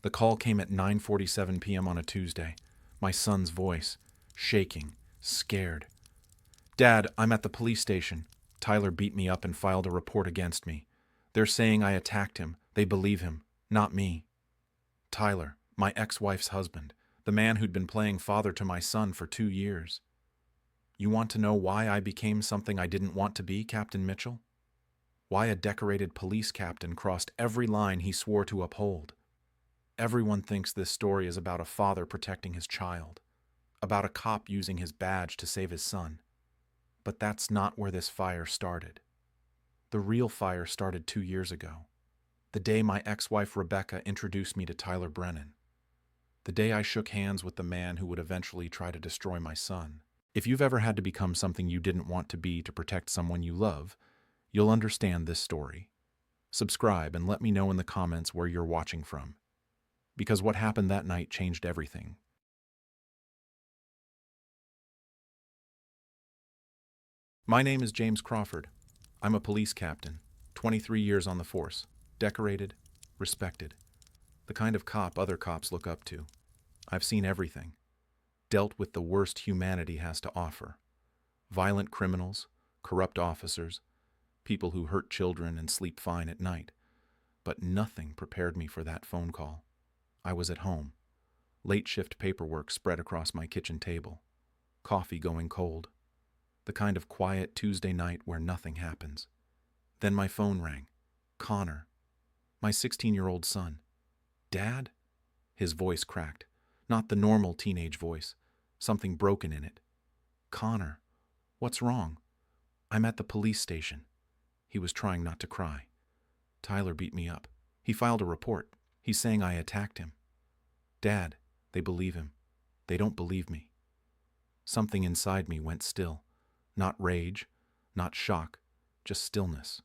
The call came at 9:47 p.m. on a Tuesday. My son's voice, shaking, scared. "Dad, I'm at the police station. Tyler beat me up and filed a report against me. They're saying I attacked him. They believe him, not me." Tyler, my ex-wife's husband, the man who'd been playing father to my son for 2 years. "You want to know why I became something I didn't want to be, Captain Mitchell? Why a decorated police captain crossed every line he swore to uphold? Everyone thinks this story is about a father protecting his child, about a cop using his badge to save his son. But that's not where this fire started. The real fire started 2 years ago, the day my ex-wife Rebecca introduced me to Tyler Brennan, the day I shook hands with the man who would eventually try to destroy my son. If you've ever had to become something you didn't want to be to protect someone you love, you'll understand this story. Subscribe and let me know in the comments where you're watching from, because what happened that night changed everything. My name is James Crawford. I'm a police captain, 23 years on the force, decorated, respected, the kind of cop other cops look up to. I've seen everything, dealt with the worst humanity has to offer. Violent criminals, corrupt officers, people who hurt children and sleep fine at night. But nothing prepared me for that phone call. I was at home. Late shift paperwork spread across my kitchen table. Coffee going cold. The kind of quiet Tuesday night where nothing happens. Then my phone rang. Connor. My 16-year-old son. "Dad?" His voice cracked. Not the normal teenage voice. Something broken in it. "Connor, what's wrong?" "I'm at the police station." He was trying not to cry. "Tyler beat me up. He filed a report. He's saying I attacked him." "Dad, they believe him. They don't believe me." Something inside me went still. Not rage, not shock, just stillness.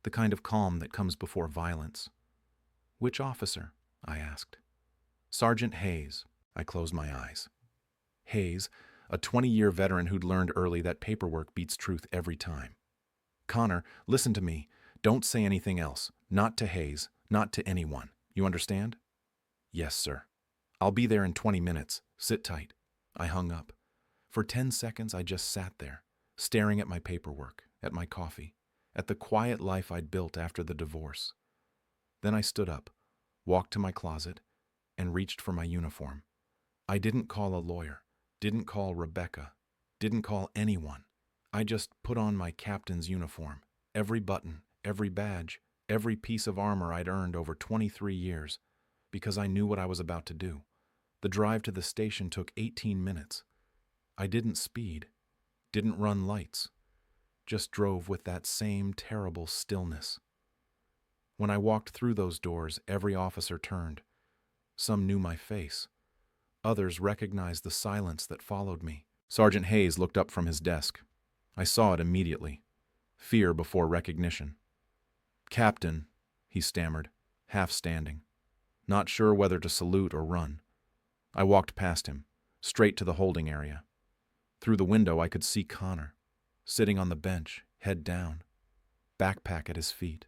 The kind of calm that comes before violence. "Which officer?" I asked. "Sergeant Hayes." I closed my eyes. Hayes, a 20-year veteran who'd learned early that paperwork beats truth every time. "Connor, listen to me. Don't say anything else. Not to Hayes, not to anyone. You understand?" "Yes, sir." "I'll be there in 20 minutes. Sit tight." I hung up. For 10 seconds, I just sat there, staring at my paperwork, at my coffee, at the quiet life I'd built after the divorce. Then I stood up, walked to my closet, and reached for my uniform. I didn't call a lawyer, didn't call Rebecca, didn't call anyone. I just put on my captain's uniform, every button, every badge, every piece of armor I'd earned over 23 years, because I knew what I was about to do. The drive to the station took 18 minutes. I didn't speed, didn't run lights, just drove with that same terrible stillness. When I walked through those doors, every officer turned. Some knew my face. Others recognized the silence that followed me. Sergeant Hayes looked up from his desk. I saw it immediately. Fear before recognition. "Captain," he stammered, half standing, not sure whether to salute or run. I walked past him, straight to the holding area. Through the window I could see Connor, sitting on the bench, head down, backpack at his feet,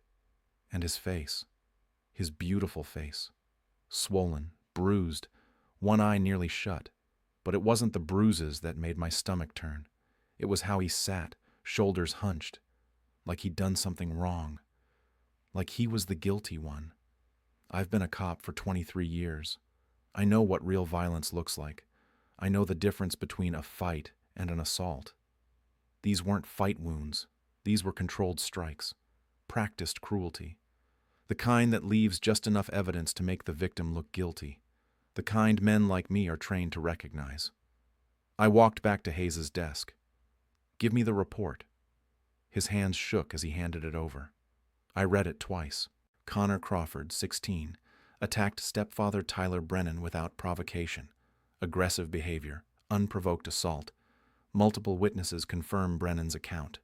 and his face, his beautiful face, swollen, bruised, one eye nearly shut. But it wasn't the bruises that made my stomach turn. It was how he sat, shoulders hunched, like he'd done something wrong, like he was the guilty one. I've been a cop for 23 years. I know what real violence looks like. I know the difference between a fight and an assault. These weren't fight wounds. These were controlled strikes, practiced cruelty. The kind that leaves just enough evidence to make the victim look guilty. The kind men like me are trained to recognize. I walked back to Hayes's desk. "Give me the report." His hands shook as he handed it over. I read it twice. Connor Crawford, 16, attacked stepfather Tyler Brennan without provocation. Aggressive behavior, unprovoked assault. Multiple witnesses confirm Brennan's account.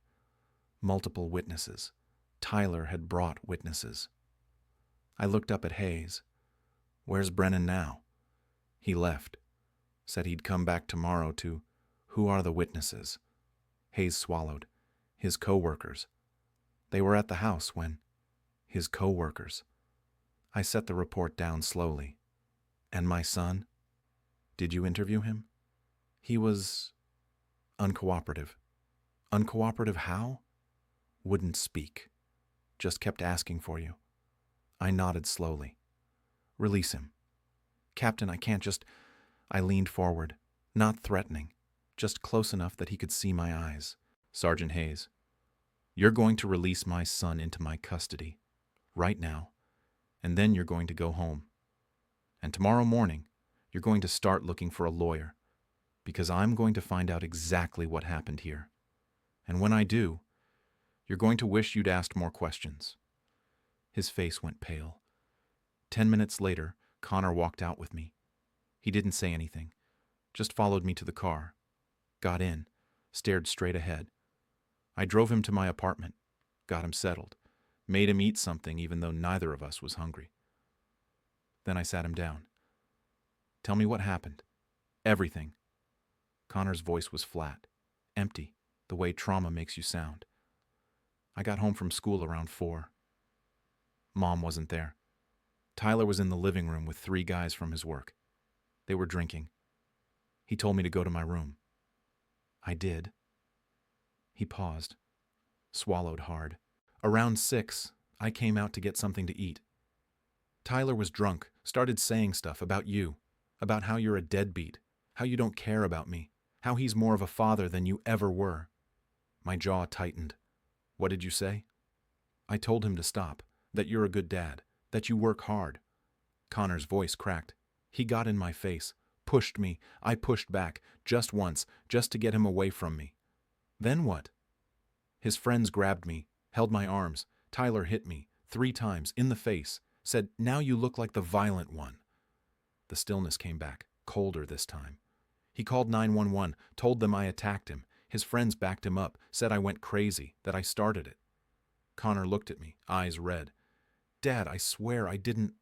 Multiple witnesses. Tyler had brought witnesses. I looked up at Hayes. "Where's Brennan now?" "He left. Said he'd come back tomorrow to..." "Who are the witnesses?" Hayes swallowed. "His co-workers. They were at the house when..." "His co-workers." I set the report down slowly. And my son? Did you interview him? He was uncooperative. Uncooperative how? Wouldn't speak. Just kept asking for you. I nodded slowly. Release him. Captain, I can't just... I leaned forward, not threatening, just close enough that he could see my eyes. Sergeant Hayes, you're going to release my son into my custody, right now, and then you're going to go home. And tomorrow morning, you're going to start looking for a lawyer, because I'm going to find out exactly what happened here. And when I do, you're going to wish you'd asked more questions. His face went pale. 10 minutes later, Connor walked out with me. He didn't say anything, just followed me to the car, got in, stared straight ahead. I drove him to my apartment, got him settled, made him eat something even though neither of us was hungry. Then I sat him down. Tell me what happened. Everything. Connor's voice was flat, empty, the way trauma makes you sound. I got home from school around 4. Mom wasn't there. Tyler was in the living room with 3 guys from his work. They were drinking. He told me to go to my room. I did. He paused, swallowed hard. Around 6, I came out to get something to eat. Tyler was drunk, started saying stuff about you, about how you're a deadbeat, how you don't care about me, how he's more of a father than you ever were. My jaw tightened. What did you say? I told him to stop, that you're a good dad, that you work hard. Connor's voice cracked. He got in my face, pushed me. I pushed back, just once, just to get him away from me. Then what? His friends grabbed me, held my arms. Tyler hit me, 3 times, in the face, said, "Now you look like the violent one." The stillness came back, colder this time. He called 911, told them I attacked him. His friends backed him up, said I went crazy, that I started it. Connor looked at me, eyes red. "Dad, I swear I didn't..."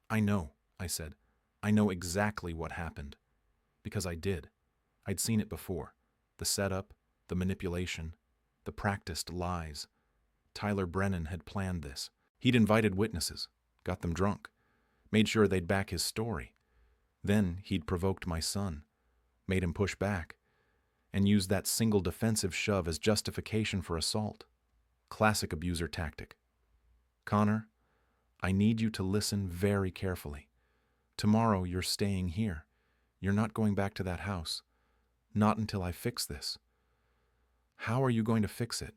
"I know," I said. "I know exactly what happened. Because I did. I'd seen it before. The setup, the manipulation, the practiced lies. Tyler Brennan had planned this. He'd invited witnesses, got them drunk, made sure they'd back his story. Then he'd provoked my son, made him push back, and used that single defensive shove as justification for assault. Classic abuser tactic. Connor, I need you to listen very carefully. Tomorrow you're staying here. You're not going back to that house. Not until I fix this. How are you going to fix it?"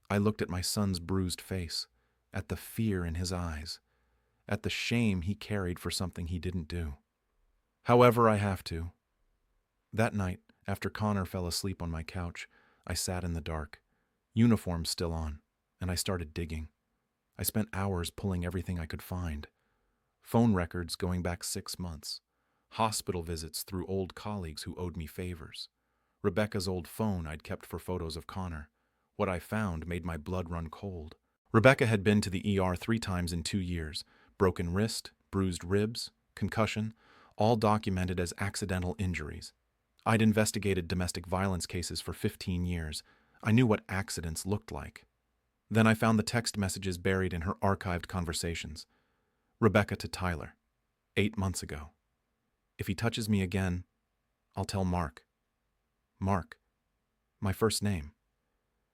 I looked at my son's bruised face, at the fear in his eyes, at the shame he carried for something he didn't do. "However I have to." That night, after Connor fell asleep on my couch, I sat in the dark, uniform still on, and I started digging. I spent hours pulling everything I could find. Phone records going back 6 months. Hospital visits through old colleagues who owed me favors. Rebecca's old phone I'd kept for photos of Connor. What I found made my blood run cold. Rebecca had been to the ER 3 times in 2 years. Broken wrist, bruised ribs, concussion, all documented as accidental injuries. I'd investigated domestic violence cases for 15 years. I knew what accidents looked like. Then I found the text messages buried in her archived conversations. Rebecca to Tyler, 8 months ago. "If he touches me again, I'll tell Mark." Mark, my first name.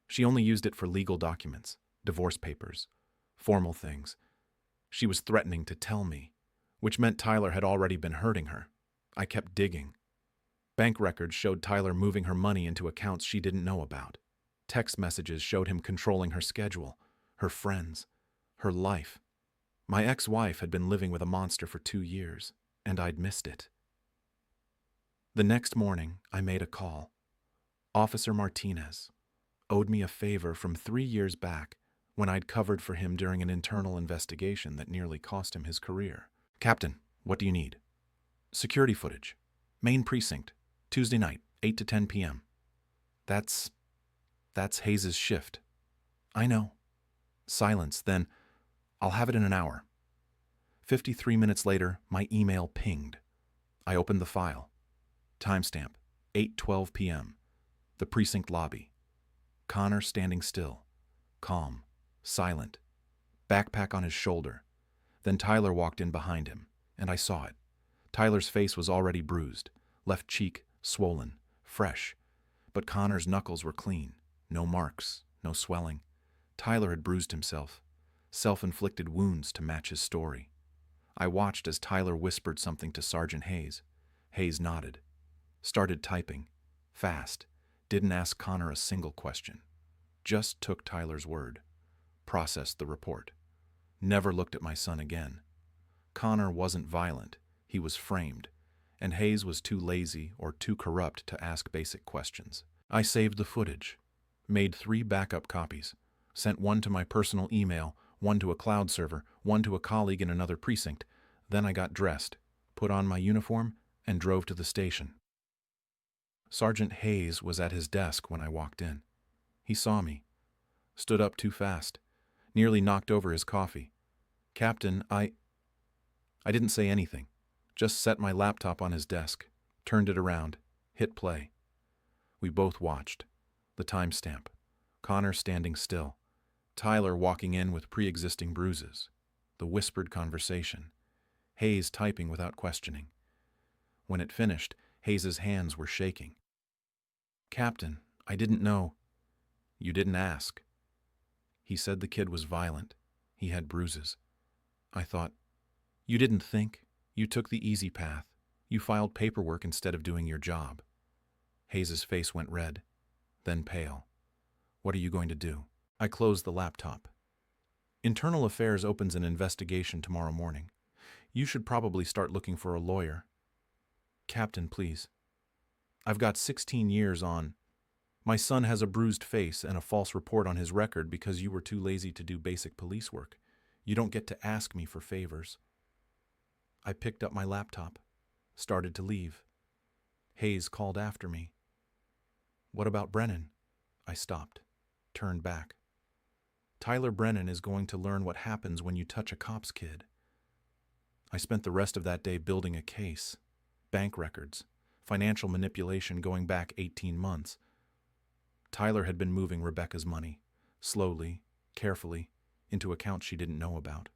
She only used it for legal documents, divorce papers, formal things. She was threatening to tell me, which meant Tyler had already been hurting her. I kept digging. Bank records showed Tyler moving her money into accounts she didn't know about. Text messages showed him controlling her schedule, her friends, her life. My ex-wife had been living with a monster for 2 years, and I'd missed it. The next morning, I made a call. Officer Martinez owed me a favor from 3 years back when I'd covered for him during an internal investigation that nearly cost him his career. "Captain, what do you need?" "Security footage. Main precinct. Tuesday night, 8 to 10 p.m. That's Hayes' shift." "I know." Silence, then, "I'll have it in an hour." 53 minutes later, my email pinged. I opened the file. Timestamp, 8:12 p.m. The precinct lobby. Connor standing still, calm, silent, backpack on his shoulder. Then Tyler walked in behind him, And I saw it. Tyler's face was already bruised, left cheek swollen, fresh. But Connor's knuckles were clean. No marks, no swelling. Tyler had bruised himself. Self-inflicted wounds to match his story. I watched as Tyler whispered something to Sergeant Hayes. Hayes nodded. Started typing. Fast. Didn't ask Connor a single question. Just took Tyler's word. Processed the report. Never looked at my son again. Connor wasn't violent. He was framed. And Hayes was too lazy or too corrupt to ask basic questions. I saved the footage. Made 3 backup copies. Sent one to my personal email, one to a cloud server, one to a colleague in another precinct. Then I got dressed, put on my uniform, and drove to the station. Sergeant Hayes was at his desk when I walked in. He saw me. Stood up too fast. Nearly knocked over his coffee. Captain, I didn't say anything. Just set my laptop on his desk, turned it around, hit play. We both watched. The timestamp. Connor standing still. Tyler walking in with pre-existing bruises. The whispered conversation. Hayes typing without questioning. When it finished, Hayes's hands were shaking. Captain, I didn't know. You didn't ask. He said the kid was violent. He had bruises. I thought, you didn't think. You took the easy path. You filed paperwork instead of doing your job. Hayes's face went red, then pale. What are you going to do? I closed the laptop. Internal Affairs opens an investigation tomorrow morning. You should probably start looking for a lawyer. Captain, please. I've got 16 years on. My son has a bruised face and a false report on his record because you were too lazy to do basic police work. You don't get to ask me for favors. I picked up my laptop, started to leave. Hayes called after me. What about Brennan? I stopped, turned back. Tyler Brennan is going to learn what happens when you touch a cop's kid. I spent the rest of that day building a case, bank records, financial manipulation going back 18 months. Tyler had been moving Rebecca's money, slowly, carefully, into accounts she didn't know about,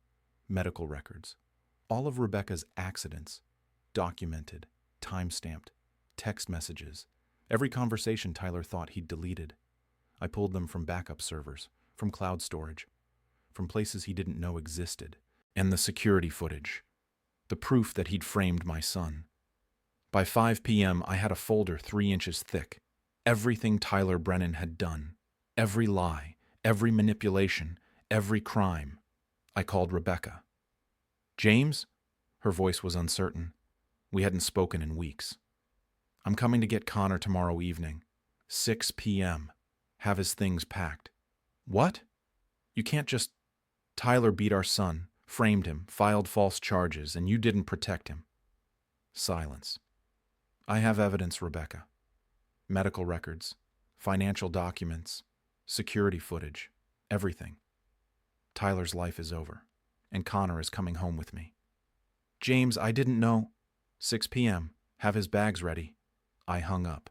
medical records. All of Rebecca's accidents, documented, time-stamped, text messages, every conversation Tyler thought he'd deleted. I pulled them from backup servers, from cloud storage, from places he didn't know existed, and the security footage, the proof that he'd framed my son. By 5 p.m., I had a folder 3 inches thick. Everything Tyler Brennan had done, every lie, every manipulation, every crime. I called Rebecca. James? Her voice was uncertain. We hadn't spoken in weeks. I'm coming to get Connor tomorrow evening. 6 p.m. Have his things packed. What? You can't just... Tyler beat our son, framed him, filed false charges, and you didn't protect him. Silence. I have evidence, Rebecca. Medical records, financial documents, security footage, everything. Tyler's life is over, and Connor is coming home with me. James, I didn't know. 6 p.m. Have his bags ready. I hung up.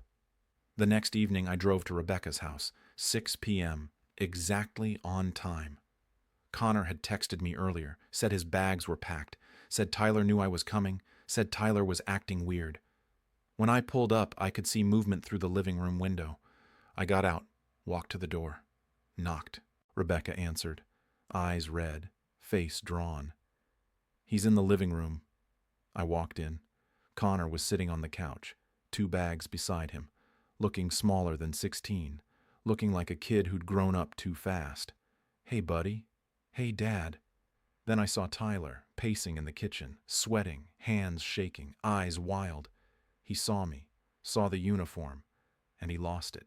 The next evening I drove to Rebecca's house, 6 p.m., exactly on time. Connor had texted me earlier, said his bags were packed, said Tyler knew I was coming, said Tyler was acting weird. When I pulled up, I could see movement through the living room window. I got out, walked to the door, knocked. Rebecca answered, eyes red, face drawn. He's in the living room. I walked in. Connor was sitting on the couch, 2 bags beside him, looking smaller than 16, looking like a kid who'd grown up too fast. Hey, buddy. Hey, Dad. Then I saw Tyler, pacing in the kitchen, sweating, hands shaking, eyes wild. He saw me, saw the uniform, and he lost it.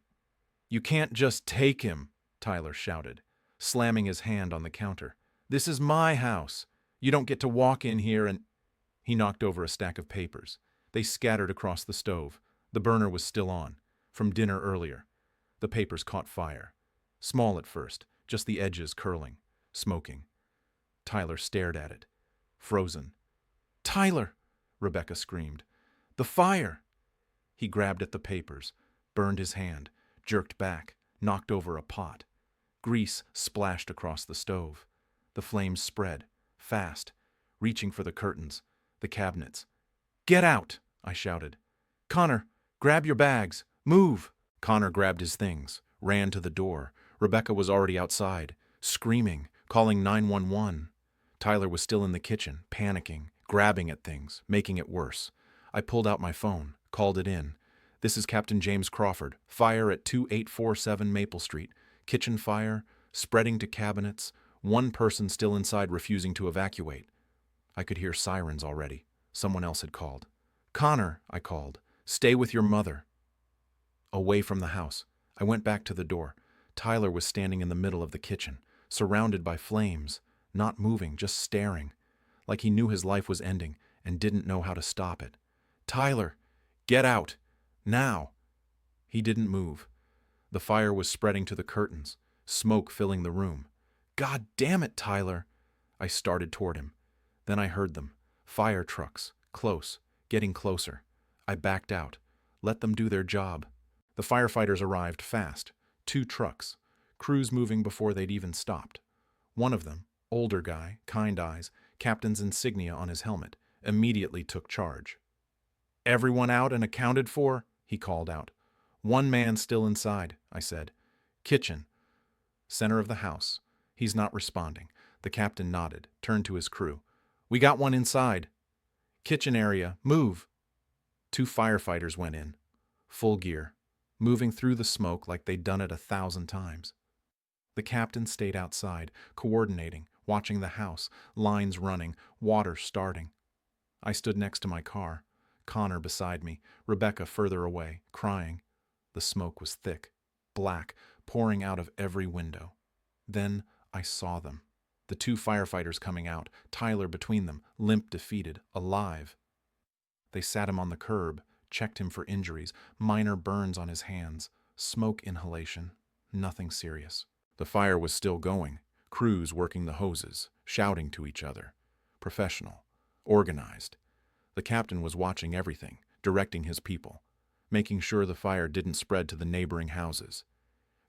You can't just take him, Tyler shouted, slamming his hand on the counter. This is my house. You don't get to walk in here and... He knocked over a stack of papers. They scattered across the stove. The burner was still on, from dinner earlier. The papers caught fire. Small at first, just the edges curling, smoking. Tyler stared at it, frozen. Tyler! Rebecca screamed. The fire! He grabbed at the papers, burned his hand, jerked back, knocked over a pot. Grease splashed across the stove. The flames spread, fast, reaching for the curtains. The cabinets. "Get out!" I shouted. "Connor, grab your bags! Move!" Connor grabbed his things, ran to the door. Rebecca was already outside, screaming, calling 911. Tyler was still in the kitchen, panicking, grabbing at things, making it worse. I pulled out my phone, called it in. "This is Captain James Crawford. Fire at 2847 Maple Street. Kitchen fire, spreading to cabinets. One person still inside refusing to evacuate." I could hear sirens already. Someone else had called. "Connor," I called. "Stay with your mother." Away from the house. I went back to the door. Tyler was standing in the middle of the kitchen, surrounded by flames, not moving, just staring, like he knew his life was ending and didn't know how to stop it. "Tyler, get out! Now!" He didn't move. The fire was spreading to the curtains, smoke filling the room. "God damn it, Tyler!" I started toward him. Then I heard them. Fire trucks, close, getting closer. I backed out, let them do their job. The firefighters arrived fast. 2 trucks, crews moving before they'd even stopped. One of them, older guy, kind eyes, captain's insignia on his helmet, immediately took charge. "Everyone out and accounted for?" he called out. "One man still inside," I said. "Kitchen. Center of the house. He's not responding." The captain nodded, turned to his crew. "We got one inside." "Kitchen area. Move." 2 firefighters went in, full gear, moving through the smoke like they'd done it 1,000 times. The captain stayed outside, coordinating, watching the house, lines running, water starting. I stood next to my car, Connor beside me, Rebecca further away, crying. The smoke was thick, black, pouring out of every window. Then I saw them. The 2 firefighters coming out, Tyler between them, limp defeated, alive. They sat him on the curb, checked him for injuries, minor burns on his hands, smoke inhalation, nothing serious. The fire was still going, crews working the hoses, shouting to each other. Professional, organized. The captain was watching everything, directing his people, making sure the fire didn't spread to the neighboring houses.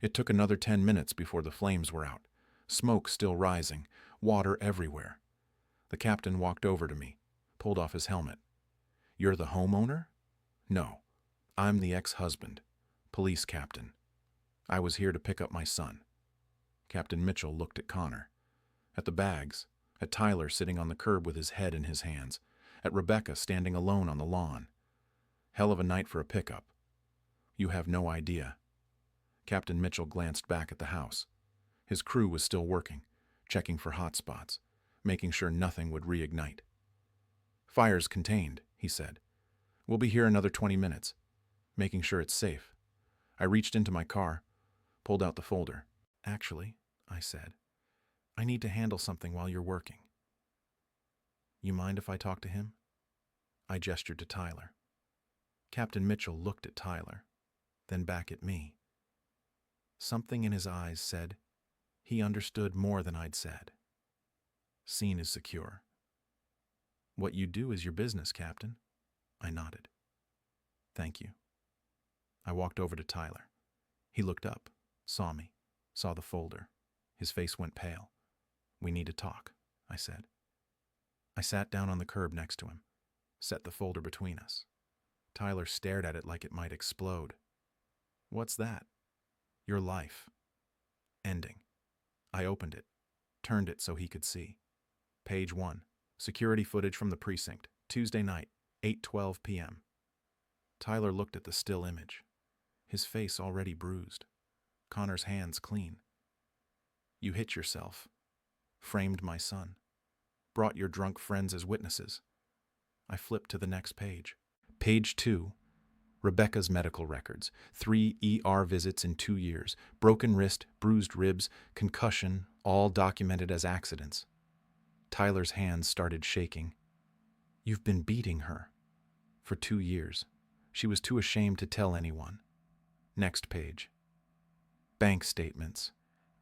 It took another 10 minutes before the flames were out, smoke still rising, water everywhere. The captain walked over to me, pulled off his helmet. "You're the homeowner?" "No, I'm the ex-husband, police captain. I was here to pick up my son." Captain Mitchell looked at Connor, at the bags, at Tyler sitting on the curb with his head in his hands, at Rebecca standing alone on the lawn. "Hell of a night for a pickup. You have no idea." Captain Mitchell glanced back at the house. His crew was still working, checking for hot spots, making sure nothing would reignite. "Fire's contained," he said. "We'll be here another 20 minutes, making sure it's safe." I reached into my car, pulled out the folder. "Actually," I said, "I need to handle something while you're working. You mind if I talk to him?" I gestured to Tyler. Captain Mitchell looked at Tyler, then back at me. Something in his eyes said he understood more than I'd said. "Scene is secure." "What you do is your business, Captain." I nodded. "Thank you." I walked over to Tyler. He looked up, saw me, saw the folder. His face went pale. "We need to talk," I said. I sat down on the curb next to him, set the folder between us. Tyler stared at it like it might explode. "What's that?" "Your life. Ending." I opened it, turned it so he could see. Page 1. Security footage from the precinct. Tuesday night, 8:12 p.m. Tyler looked at the still image. His face already bruised. Connor's hands clean. "You hit yourself. Framed my son. Brought your drunk friends as witnesses." I flipped to the next page. Page 2. Rebecca's medical records. 3 ER visits in 2 years. Broken wrist, bruised ribs, concussion, all documented as accidents. Tyler's hands started shaking. "You've been beating her." "For 2 years. She was too ashamed to tell anyone." Next page. Bank statements.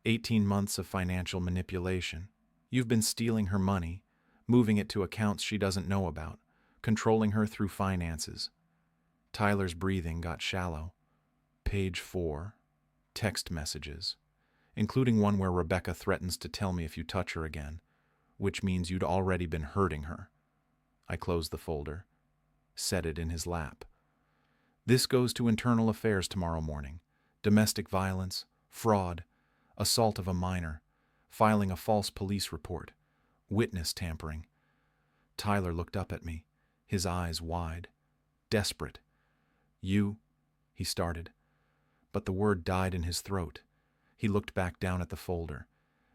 18 months of financial manipulation. You've been stealing her money, moving it to accounts she doesn't know about, controlling her through finances. Tyler's breathing got shallow. Page 4. Text messages, including one where Rebecca threatens to tell me if you touch her again, which means you'd already been hurting her. I closed the folder, set it in his lap. This goes to internal affairs tomorrow morning. Domestic violence, fraud, assault of a minor, filing a false police report, witness tampering. Tyler looked up at me, his eyes wide, desperate. You, he started, but the word died in his throat. He looked back down at the folder,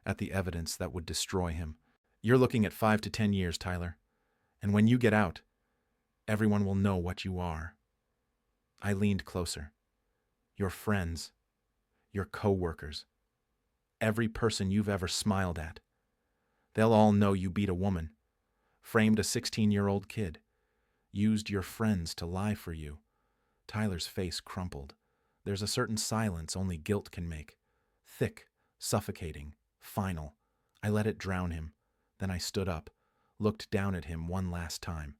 at the evidence that would destroy him. You're looking at 5 to 10 years, Tyler. And when you get out, everyone will know what you are. I leaned closer. Your friends, your co-workers, every person you've ever smiled at. They'll all know you beat a woman, framed a 16-year-old kid, used your friends to lie for you. Tyler's face crumpled. There's a certain silence only guilt can make. Thick, suffocating, final. I let it drown him. Then I stood up, looked down at him one last time.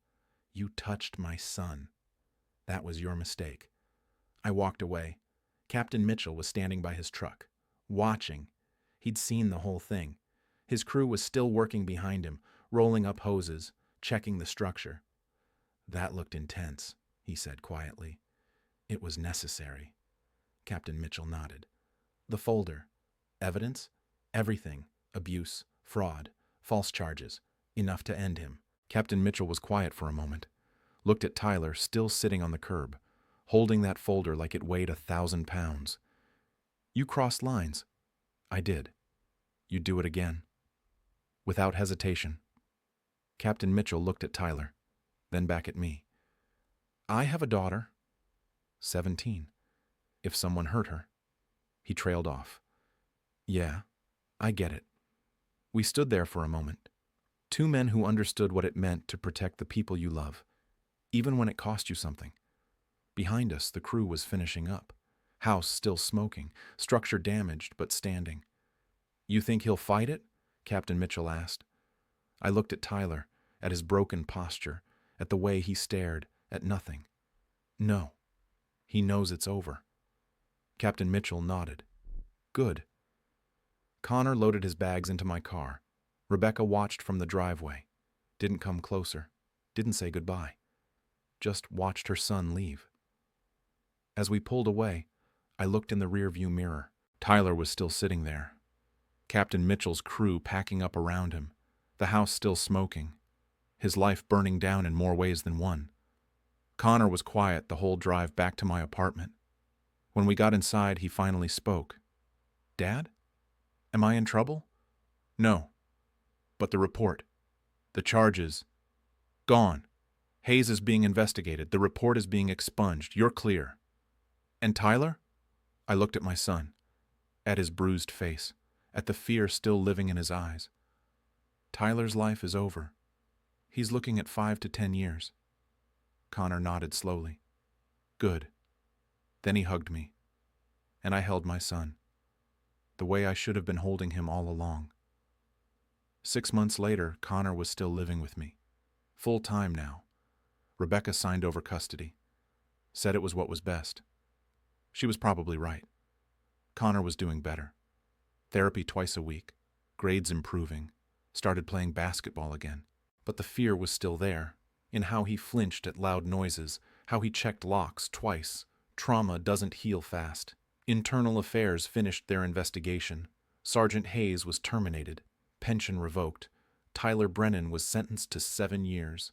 You touched my son. That was your mistake. I walked away. Captain Mitchell was standing by his truck, watching. He'd seen the whole thing. His crew was still working behind him, rolling up hoses, checking the structure. That looked intense, he said quietly. It was necessary. Captain Mitchell nodded. The folder. Evidence? Everything. Abuse, fraud, false charges. Enough to end him. Captain Mitchell was quiet for a moment, looked at Tyler still sitting on the curb, holding that folder like it weighed 1,000 pounds. You crossed lines. I did. You'd do it again. Without hesitation. Captain Mitchell looked at Tyler, then back at me. I have a daughter, 17. If someone hurt her. He trailed off. Yeah, I get it. We stood there for a moment. Two men who understood what it meant to protect the people you love, even when it cost you something. Behind us, the crew was finishing up. House still smoking, structure damaged but standing. You think he'll fight it? Captain Mitchell asked. I looked at Tyler, at his broken posture, at the way he stared, at nothing. No. He knows it's over. Captain Mitchell nodded. Good. Connor loaded his bags into my car. Rebecca watched from the driveway. Didn't come closer. Didn't say goodbye. Just watched her son leave. As we pulled away, I looked in the rearview mirror. Tyler was still sitting there. Captain Mitchell's crew packing up around him. The house still smoking. His life burning down in more ways than one. Connor was quiet the whole drive back to my apartment. When we got inside, he finally spoke. Dad? Am I in trouble? No. But the report. The charges. Gone. Hayes is being investigated. The report is being expunged. You're clear. And Tyler? I looked at my son. At his bruised face. At the fear still living in his eyes. Tyler's life is over. He's looking at 5 to 10 years. Connor nodded slowly. Good. Then he hugged me. And I held my son. The way I should have been holding him all along. 6 months later, Connor was still living with me. Full time now. Rebecca signed over custody. Said it was what was best. She was probably right. Connor was doing better. Therapy twice a week. Grades improving. Started playing basketball again. But the fear was still there, in how he flinched at loud noises, how he checked locks twice. Trauma doesn't heal fast. Internal Affairs finished their investigation. Sergeant Hayes was terminated. Pension revoked. Tyler Brennan was sentenced to 7 years.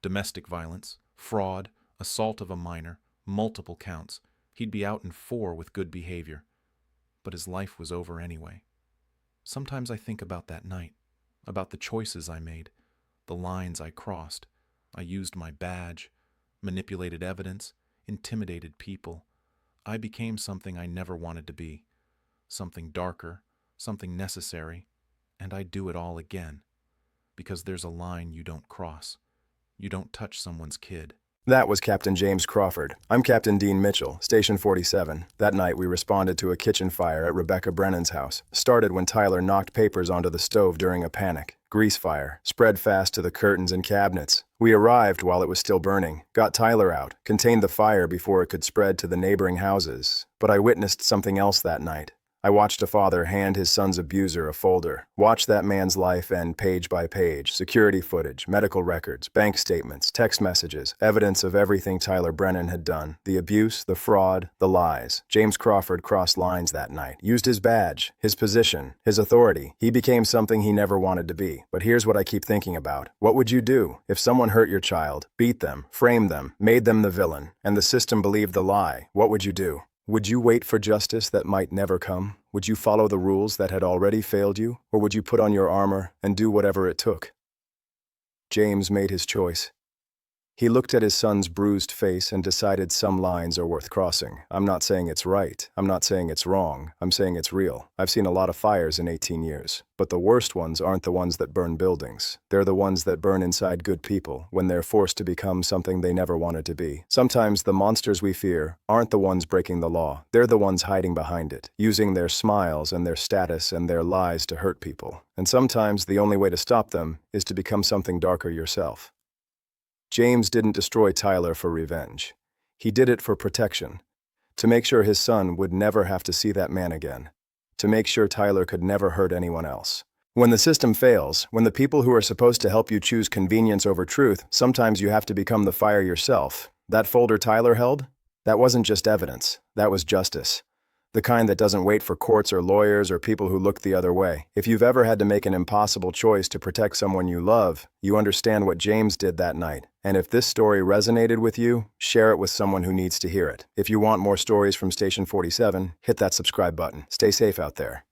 Domestic violence, fraud, assault of a minor, multiple counts. He'd be out in 4 with good behavior. But his life was over anyway. Sometimes I think about that night, about the choices I made, the lines I crossed. I used my badge, manipulated evidence, intimidated people. I became something I never wanted to be. Something darker, something necessary, and I'd do it all again. Because there's a line you don't cross. You don't touch someone's kid. That was Captain James Crawford. I'm Captain Dean Mitchell, Station 47. That night we responded to a kitchen fire at Rebecca Brennan's house. Started when Tyler knocked papers onto the stove during a panic. Grease fire, spread fast to the curtains and cabinets. We arrived while it was still burning, got Tyler out, contained the fire before it could spread to the neighboring houses. But I witnessed something else that night. I watched a father hand his son's abuser a folder, watch that man's life end page by page, security footage, medical records, bank statements, text messages, evidence of everything Tyler Brennan had done, the abuse, the fraud, the lies. James Crawford crossed lines that night, used his badge, his position, his authority. He became something he never wanted to be. But here's what I keep thinking about. What would you do if someone hurt your child, beat them, framed them, made them the villain, and the system believed the lie? What would you do? Would you wait for justice that might never come? Would you follow the rules that had already failed you? Or would you put on your armor and do whatever it took? James made his choice. He looked at his son's bruised face and decided some lines are worth crossing. I'm not saying it's right. I'm not saying it's wrong. I'm saying it's real. I've seen a lot of fires in 18 years. But the worst ones aren't the ones that burn buildings. They're the ones that burn inside good people when they're forced to become something they never wanted to be. Sometimes the monsters we fear aren't the ones breaking the law. They're the ones hiding behind it, using their smiles and their status and their lies to hurt people. And sometimes the only way to stop them is to become something darker yourself. James didn't destroy Tyler for revenge. He did it for protection, to make sure his son would never have to see that man again, to make sure Tyler could never hurt anyone else. When the system fails, when the people who are supposed to help you choose convenience over truth, sometimes you have to become the fire yourself. That folder Tyler held? That wasn't just evidence. That was justice. The kind that doesn't wait for courts or lawyers or people who look the other way. If you've ever had to make an impossible choice to protect someone you love, you understand what James did that night. And if this story resonated with you, share it with someone who needs to hear it. If you want more stories from Station 47, hit that subscribe button. Stay safe out there.